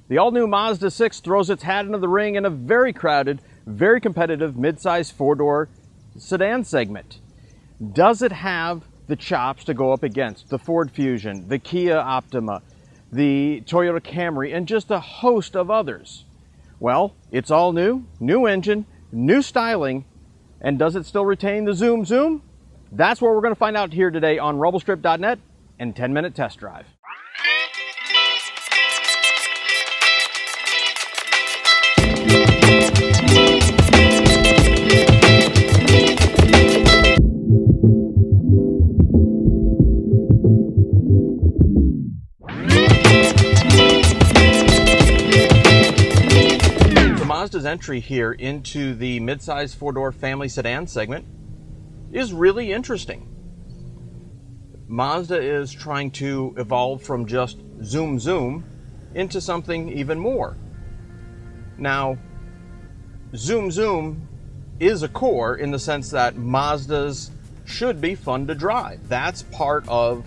The all-new Mazda 6 throws its hat into the ring in a very crowded, very competitive midsize four-door sedan segment. Does it have the chops to go up against the Ford Fusion, the Kia Optima, the Toyota Camry, and just a host of others? Well, it's all new, new engine, new styling, and does it still retain the zoom zoom? That's what we're going to find out here today on Rumblestrip.NET and 10-minute test drive. Mazda's entry here into the midsize four-door family sedan segment is really interesting. Mazda is trying to evolve from just zoom zoom into something even more. Now, zoom zoom is a core in the sense that Mazdas should be fun to drive. That's part of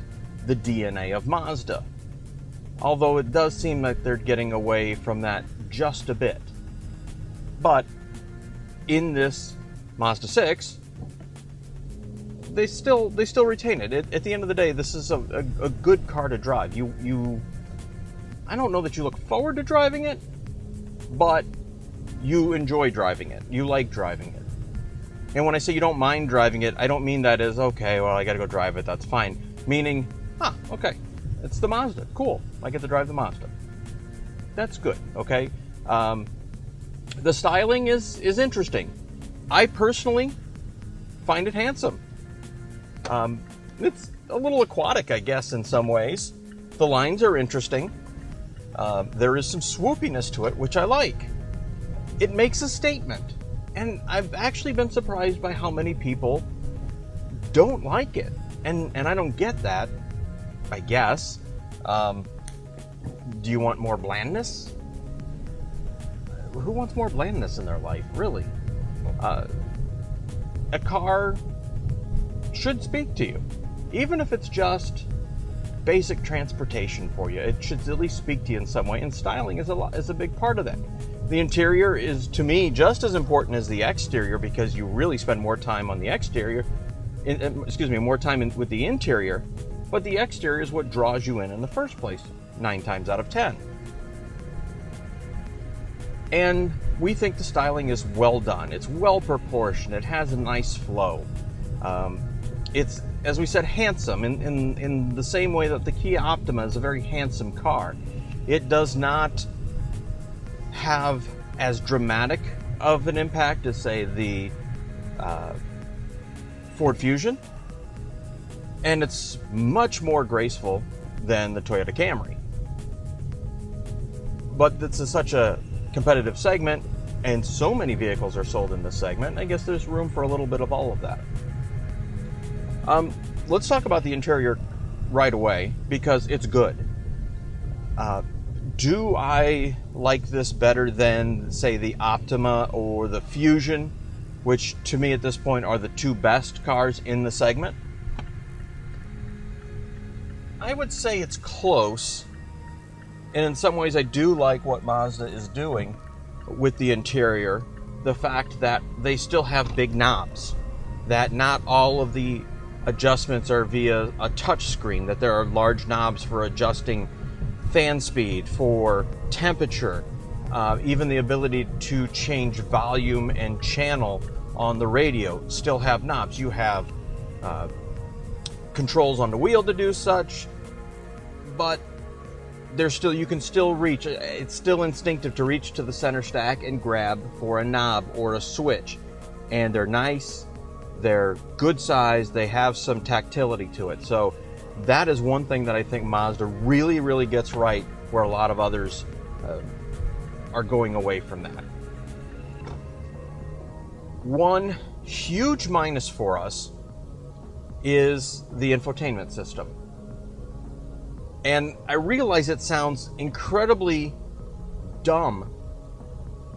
the DNA of Mazda. Although it does seem like they're getting away from that just a bit. But in this Mazda 6, they still retain it. At the end of the day, this is a good car to drive. I don't know that you look forward to driving it, but you enjoy driving it. You like driving it. And when I say you don't mind driving it, I don't mean that as, okay, well, I got to go drive it, that's fine. Meaning, okay, it's the Mazda. Cool, I get to drive the Mazda. That's good, okay? The styling is interesting. I personally find it handsome. It's a little aquatic, I guess, in some ways. The lines are interesting. There is some swoopiness to it, which I like. It makes a statement. And I've actually been surprised by how many people don't like it. And I don't get that, I guess. Do you want more blandness? Who wants more blandness in their life, really? A car should speak to you. Even if it's just basic transportation for you, it should at least speak to you in some way, and styling is a big part of that. The interior is, to me, just as important as the exterior, because you really spend more time on the exterior, more time with the interior, but the exterior is what draws you in the first place, 9 times out of 10. And we think the styling is well done. It's well proportioned. It has a nice flow. It's, as we said, handsome in the same way that the Kia Optima is a very handsome car. It does not have as dramatic of an impact as, say, the Ford Fusion. And it's much more graceful than the Toyota Camry. But this is such a competitive segment, and so many vehicles are sold in this segment, I guess there's room for a little bit of all of that. Let's talk about the interior right away, because it's good. Do I like this better than, say, the Optima or the Fusion, which to me at this point are the two best cars in the segment? I would say it's close. And in some ways, I do like what Mazda is doing with the interior. The fact that they still have big knobs, that not all of the adjustments are via a touch screen, that there are large knobs for adjusting fan speed, for temperature, even the ability to change volume and channel on the radio still have knobs. You have controls on the wheel to do such, but you can still reach. It's still instinctive to reach to the center stack and grab for a knob or a switch. And they're nice, they're good size, they have some tactility to it. So that is one thing that I think Mazda really, really gets right, where a lot of others are going away from that. One huge minus for us is the infotainment system. And I realize it sounds incredibly dumb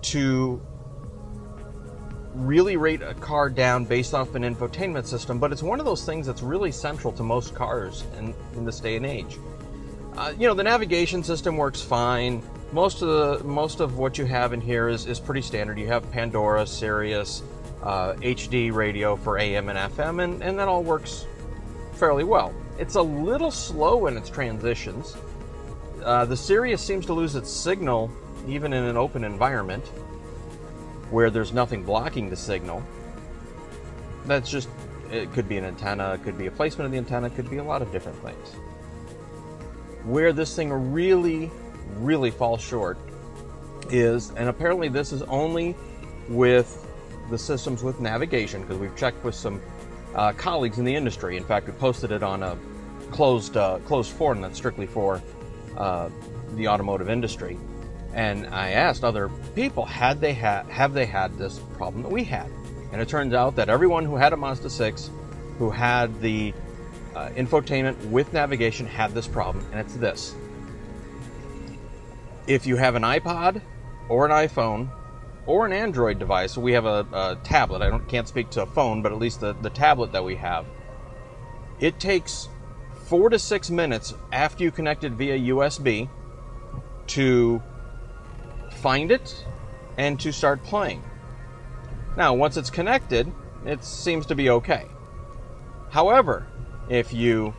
to really rate a car down based off an infotainment system, but it's one of those things that's really central to most cars in this day and age. The navigation system works fine. most of what you have in here is pretty standard. You have Pandora, Sirius, HD radio for AM and FM, and that all works fairly well. It's a little slow in its transitions. The Sirius seems to lose its signal even in an open environment where there's nothing blocking the signal. That's just, it could be an antenna, it could be a placement of the antenna, it could be a lot of different things. Where this thing really, really falls short is, and apparently this is only with the systems with navigation, because we've checked with some colleagues in the industry. In fact, we posted it on a closed forum that's strictly for the automotive industry. And I asked other people, have they had this problem that we had? And it turns out that everyone who had a Mazda 6, who had the infotainment with navigation, had this problem, and it's this. If you have an iPod or an iPhone or an Android device, so we have a tablet, can't speak to a phone, but at least the tablet that we have, it takes 4 to 6 minutes after you connect it via USB to find it and to start playing. Now, once it's connected, it seems to be okay. However, if you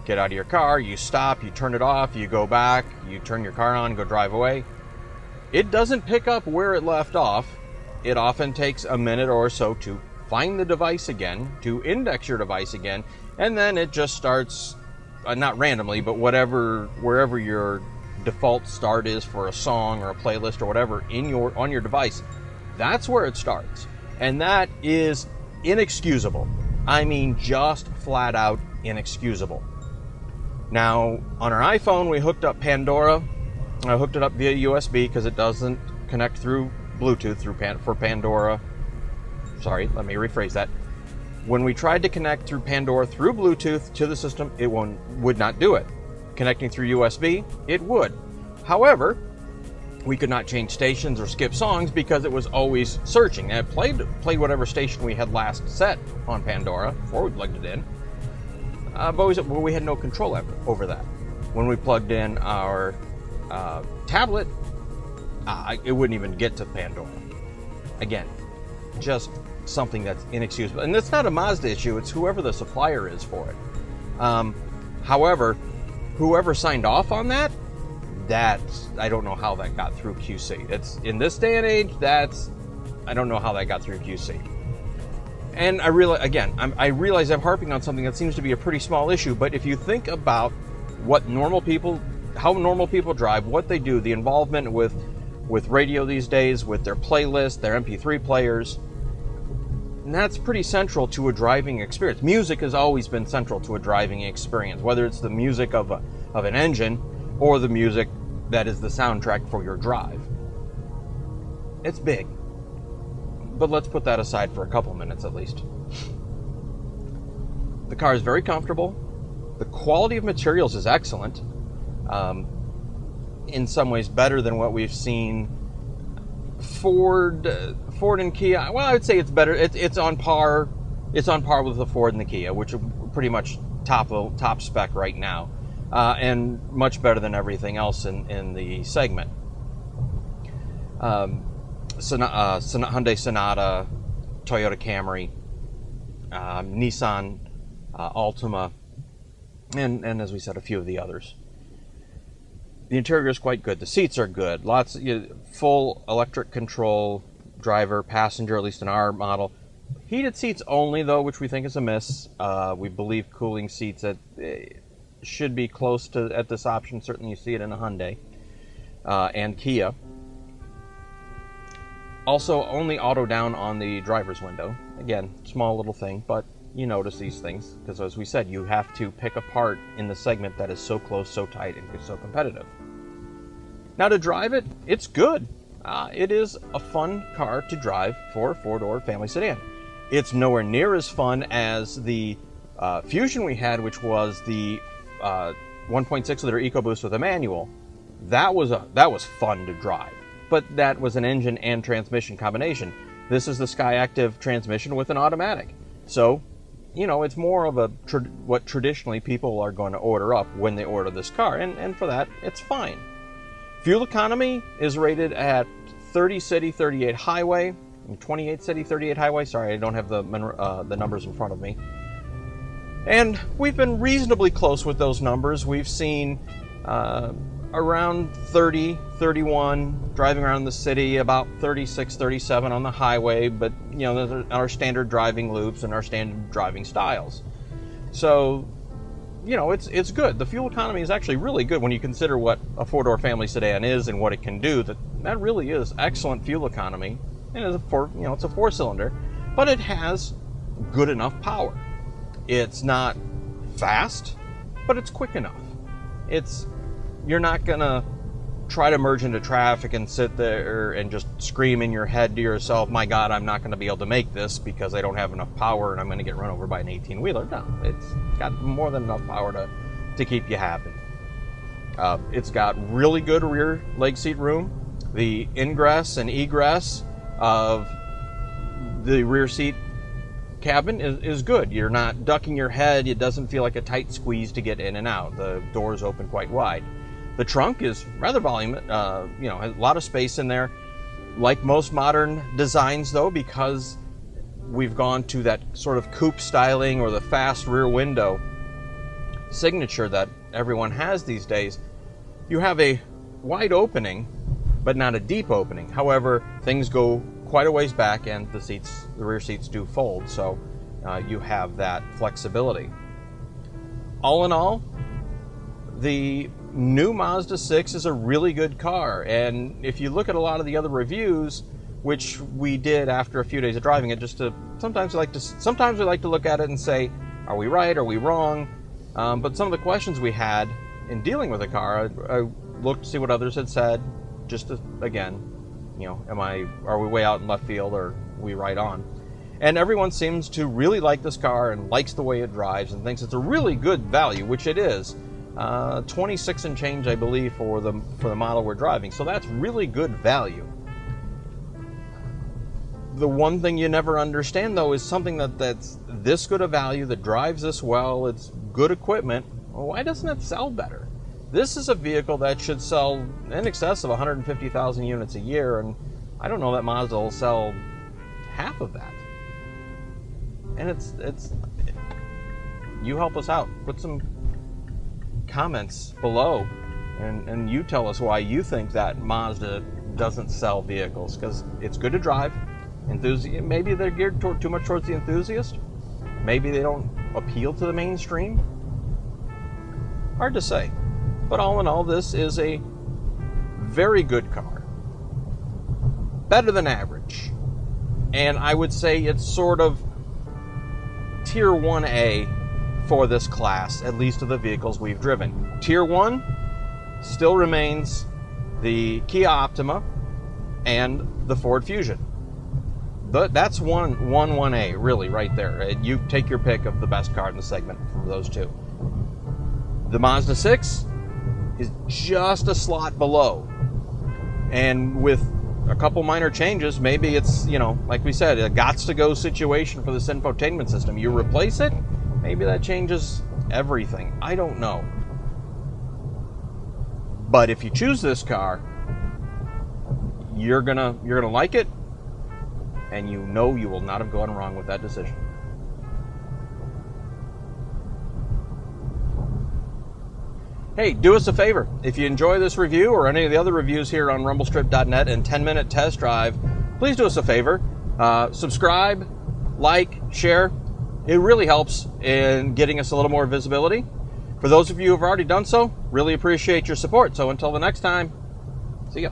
get out of your car, you stop, you turn it off, you go back, you turn your car on, go drive away, it doesn't pick up where it left off. It often takes a minute or so to find the device again, to index your device again, and then it just starts, not randomly, but wherever your default start is for a song or a playlist or whatever on your device, that's where it starts. And that is inexcusable. I mean, just flat out inexcusable. Now, on our iPhone, we hooked up Pandora. I hooked it up via USB because it doesn't connect through Bluetooth for Pandora. Sorry, let me rephrase that. When we tried to connect through Pandora through Bluetooth to the system, it would not do it. Connecting through USB, it would. However, we could not change stations or skip songs because it was always searching. And it played whatever station we had last set on Pandora before we plugged it in. But we had no control over that. When we plugged in our tablet, it wouldn't even get to Pandora. Again, just something that's inexcusable. And it's not a Mazda issue, it's whoever the supplier is for it. However, whoever signed off on that, I don't know how that got through QC. It's in this day and age, I don't know how that got through QC. And I realize I'm harping on something that seems to be a pretty small issue, but if you think about how normal people drive, what they do, the involvement with radio these days, with their playlists, their MP3 players, and that's pretty central to a driving experience. Music has always been central to a driving experience, whether it's the music of an engine or the music that is the soundtrack for your drive. It's big. But let's put that aside for a couple minutes at least. The car is very comfortable. The quality of materials is excellent. In some ways better than what we've seen Ford and Kia. Well, I would say it's better. It's on par. It's on par with the Ford and the Kia, which are pretty much top spec right now, and much better than everything else in the segment. Hyundai Sonata, Toyota Camry, Nissan Altima, and as we said, a few of the others. The interior is quite good. The seats are good. Full electric control, driver, passenger, at least in our model. Heated seats only, though, which we think is a miss. We believe cooling seats should be close to at this option. Certainly, you see it in a Hyundai and Kia. Also, only auto down on the driver's window. Again, small little thing, but you notice these things because, as we said, you have to pick apart in the segment that is so close, so tight, and so competitive. Now, to drive it, it's good. It is a fun car to drive for a four-door family sedan. It's nowhere near as fun as the Fusion we had, which was the 1.6-liter EcoBoost with a manual. That was fun to drive, but that was an engine and transmission combination. This is the Skyactiv transmission with an automatic. So, it's more of what traditionally people are going to order up when they order this car, and for that, it's fine. Fuel economy is rated at 30 city, 38 highway, and 28 city, 38 highway. Sorry, I don't have the numbers in front of me. And we've been reasonably close with those numbers. We've seen around 30, 31 driving around the city, about 36, 37 on the highway, but you know, those are our standard driving loops and our standard driving styles. So, you know, it's good. The fuel economy is actually really good when you consider what a four-door family sedan is and what it can do. That really is excellent fuel economy. And it's a four-cylinder, but it has good enough power. It's not fast, but it's quick enough. You're not gonna try to merge into traffic and sit there and just scream in your head to yourself, my God, I'm not gonna be able to make this because I don't have enough power and I'm gonna get run over by an 18-wheeler. No, it's got more than enough power to keep you happy. It's got really good rear leg seat room. The ingress and egress of the rear seat cabin is good. You're not ducking your head. It doesn't feel like a tight squeeze to get in and out. The doors open quite wide. The trunk is rather voluminous, has a lot of space in there. Like most modern designs though, because we've gone to that sort of coupe styling or the fast rear window signature that everyone has these days, you have a wide opening, but not a deep opening. However, things go quite a ways back and the rear seats do fold, so you have that flexibility. All in all, the new Mazda 6 is a really good car, and if you look at a lot of the other reviews, which we did after a few days of driving it, sometimes we like to look at it and say, are we right, are we wrong? But some of the questions we had in dealing with the car, I looked to see what others had said, just to, again, are we way out in left field or are we right on? And everyone seems to really like this car and likes the way it drives and thinks it's a really good value, which it is. 26 and change, I believe, for the model we're driving. So that's really good value. The one thing you never understand, though, is something that's this good a value, that drives this well, it's good equipment. Well, why doesn't it sell better? This is a vehicle that should sell in excess of 150,000 units a year, and I don't know that Mazda will sell half of that. And it's you help us out. Put some comments below, and you tell us why you think that Mazda doesn't sell vehicles, because it's good to drive. Maybe they're geared too much towards the enthusiast. Maybe they don't appeal to the mainstream. Hard to say. But all in all, this is a very good car. Better than average. And I would say it's sort of Tier 1A for this class, at least of the vehicles we've driven. Tier 1 still remains the Kia Optima and the Ford Fusion. But that's 1A, really, right there. You take your pick of the best car in the segment from those two. The Mazda 6 is just a slot below. And with a couple minor changes, maybe it's, like we said, a gots-to-go situation for this infotainment system. You replace it, maybe that changes everything. I don't know. But if you choose this car, you're gonna like it, and you will not have gone wrong with that decision. Hey, do us a favor. If you enjoy this review or any of the other reviews here on Rumblestrip.NET and 10-minute test drive, please do us a favor. Subscribe, like, share. It really helps in getting us a little more visibility. For those of you who have already done so, really appreciate your support. So until the next time, see ya.